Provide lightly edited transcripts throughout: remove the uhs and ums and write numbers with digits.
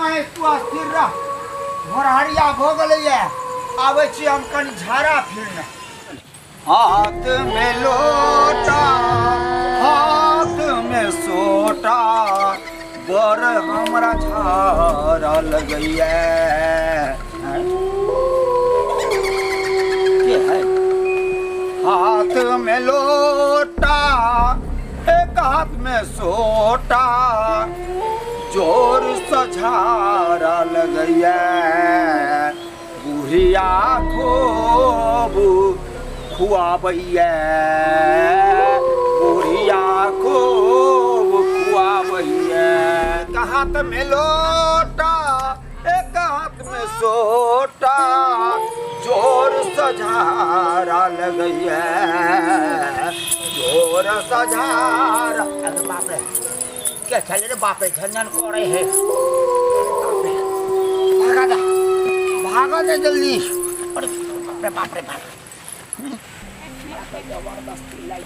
महेश तू अस्थिर रह भोरहरिया हो गए आवे छी हम कनी झाड़ा फिरने हाथ में लोटा हाथ में सोटा बर हमरा झाड़ा लगैया के है हाथ में लोटा एक हाथ में सोटा जोर से झाड़ा लगैया बुढ़िया खूब खुआबैया बुढ़िया खूब खुआबैया एक हाथ में लोटा एक हाथ में सोटा जोर से झाड़ा लगैया जोर से झाड़ा अरे बाप रे क्या चल रे बाप रे झंझन को रहे हैं भागा दे जल्दी अरे बाप रे बाप जबरदस्ती लाई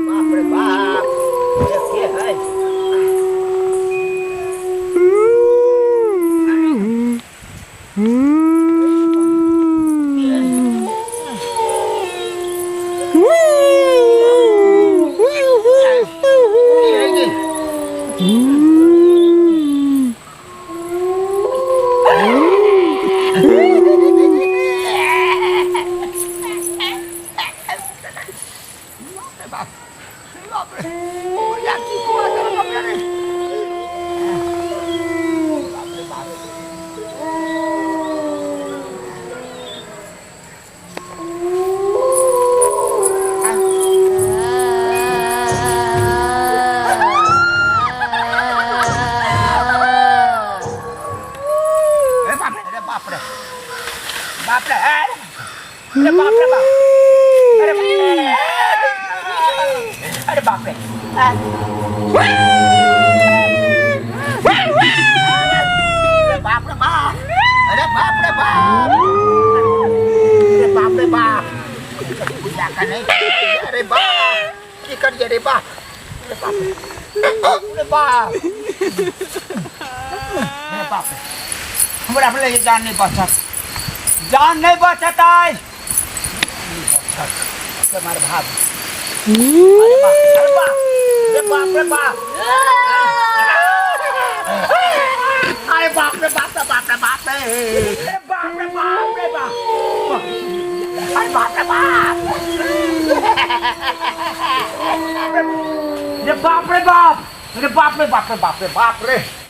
बाप रे बाप ये है अरे बाप रे बाप रे बाप अरे बाप रे बाप अरे बाप रे बाप नहीं अरे बाप की करिए रे बाप अरे बाप अरे बाप अरे बाप हमारा अपने जान नहीं बचता है हमारे भाग अरे बाप रे बाप रे बाप अरे बाप रे बाप रे बाप रे बाप रे बाप रे बाप रे बाप अरे बाप रे बाप रे बाप रे बाप रे बाप रे बाप रे बाप रे बाप रे